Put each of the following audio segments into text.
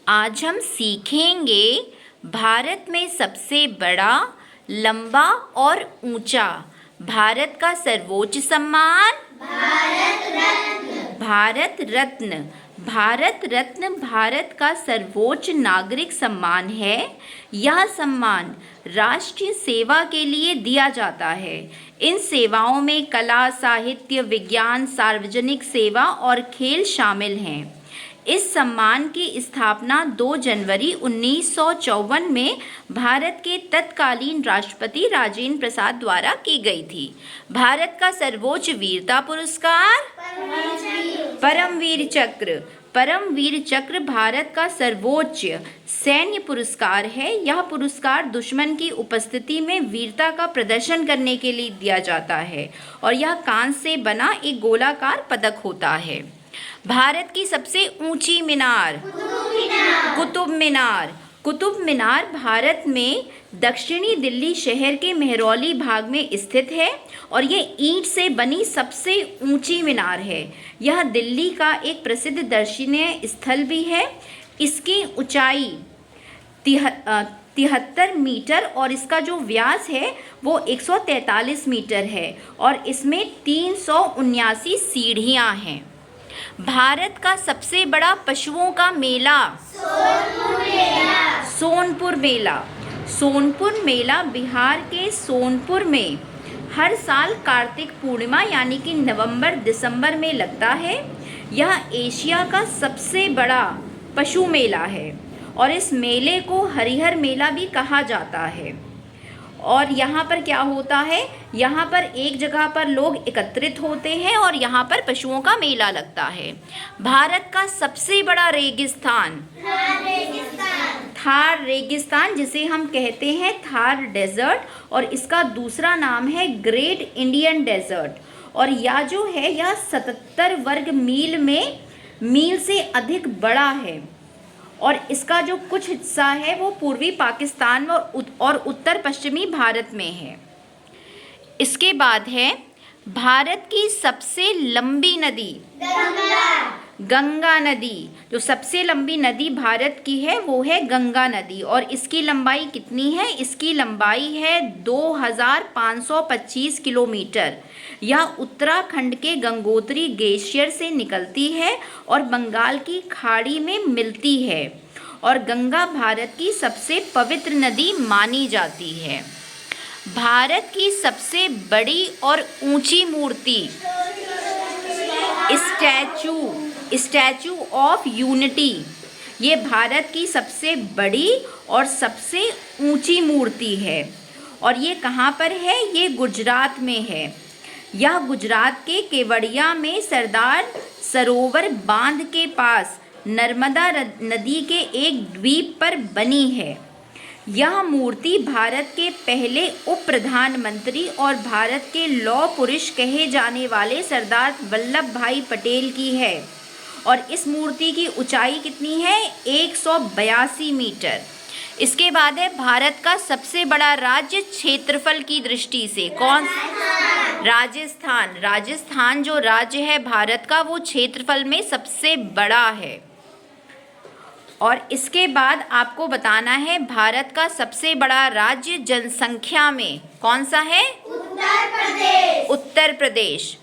आज हम सीखेंगे भारत में सबसे बड़ा, लंबा और ऊंचा भारत का सर्वोच्च सम्मान भारत रत्न। भारत रत्न भारत का सर्वोच्च नागरिक सम्मान है। यह सम्मान राष्ट्रीय सेवा के लिए दिया जाता है। इन सेवाओं में कला, साहित्य, विज्ञान, सार्वजनिक सेवा और खेल शामिल हैं। इस सम्मान की स्थापना 2 जनवरी 1954 में भारत के तत्कालीन राष्ट्रपति राजेंद्र प्रसाद द्वारा की गई थी। भारत का सर्वोच्च वीरता पुरस्कार परमवीर चक्र। परमवीर चक्र भारत का सर्वोच्च सैन्य पुरस्कार है। यह पुरस्कार दुश्मन की उपस्थिति में वीरता का प्रदर्शन करने के लिए दिया जाता है और यह कांस्य से बना एक गोलाकार पदक होता है। भारत की सबसे ऊंची मीनार कुतुब मीनार। कुतुब मीनार भारत में दक्षिणी दिल्ली शहर के मेहरौली भाग में स्थित है और ये ईंट से बनी सबसे ऊंची मीनार है। यह दिल्ली का एक प्रसिद्ध दर्शनीय स्थल भी है। इसकी ऊंचाई 73 मीटर और इसका जो व्यास है वो 143 मीटर है और इसमें 379 सीढ़ियाँ हैं। भारत का सबसे बड़ा पशुओं का मेला सोनपुर मेला। सोनपुर मेला बिहार के सोनपुर में हर साल कार्तिक पूर्णिमा यानी कि नवंबर-दिसंबर में लगता है। यह एशिया का सबसे बड़ा पशु मेला है और इस मेले को हरिहर मेला भी कहा जाता है। और यहाँ पर क्या होता है, यहाँ पर एक जगह पर लोग एकत्रित होते हैं और यहाँ पर पशुओं का मेला लगता है। भारत का सबसे बड़ा रेगिस्तान थार रेगिस्तान, जिसे हम कहते हैं थार डेजर्ट और इसका दूसरा नाम है ग्रेट इंडियन डेजर्ट। और यह जो है यह 77 वर्ग मील से अधिक बड़ा है और इसका जो कुछ हिस्सा है वो पूर्वी पाकिस्तान और उत्तर पश्चिमी भारत में है। इसके बाद है भारत की सबसे लंबी नदी गंगा नदी। जो सबसे लंबी नदी भारत की है वो है गंगा नदी और इसकी लंबाई कितनी है? इसकी लंबाई है 2525 किलोमीटर। यह उत्तराखंड के गंगोत्री ग्लेशियर से निकलती है और बंगाल की खाड़ी में मिलती है और गंगा भारत की सबसे पवित्र नदी मानी जाती है। भारत की सबसे बड़ी और ऊंची मूर्ति स्टैचू ऑफ यूनिटी। ये भारत की सबसे बड़ी और सबसे ऊंची मूर्ति है और ये कहाँ पर है? ये गुजरात में है। यह गुजरात के केवड़िया में सरदार सरोवर बांध के पास नर्मदा नदी के एक द्वीप पर बनी है। यह मूर्ति भारत के पहले उप प्रधानमंत्री और भारत के लौह पुरुष कहे जाने वाले सरदार वल्लभ भाई पटेल की है और इस मूर्ति की ऊंचाई कितनी है? 182 मीटर। इसके बाद है भारत का सबसे बड़ा राज्य क्षेत्रफल की दृष्टि से कौन? राजस्थान। राजस्थान जो राज्य है भारत का वो क्षेत्रफल में सबसे बड़ा है। और इसके बाद आपको बताना है भारत का सबसे बड़ा राज्य जनसंख्या में कौन सा है? उत्तर प्रदेश।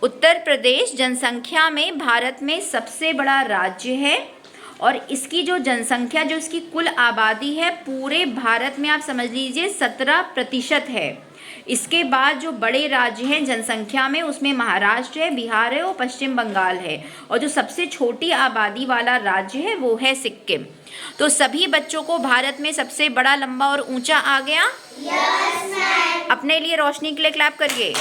उत्तर प्रदेश जनसंख्या में भारत में सबसे बड़ा राज्य है और इसकी जो जनसंख्या, जो इसकी कुल आबादी है पूरे भारत में आप समझ लीजिए 17% है। इसके बाद जो बड़े राज्य हैं जनसंख्या में उसमें महाराष्ट्र है, बिहार है और पश्चिम बंगाल है और जो सबसे छोटी आबादी वाला राज्य है वो है सिक्किम। तो सभी बच्चों को भारत में सबसे बड़ा, लंबा और ऊंचा आ गया। अपने लिए रोशनी के लिए क्लैप करिए।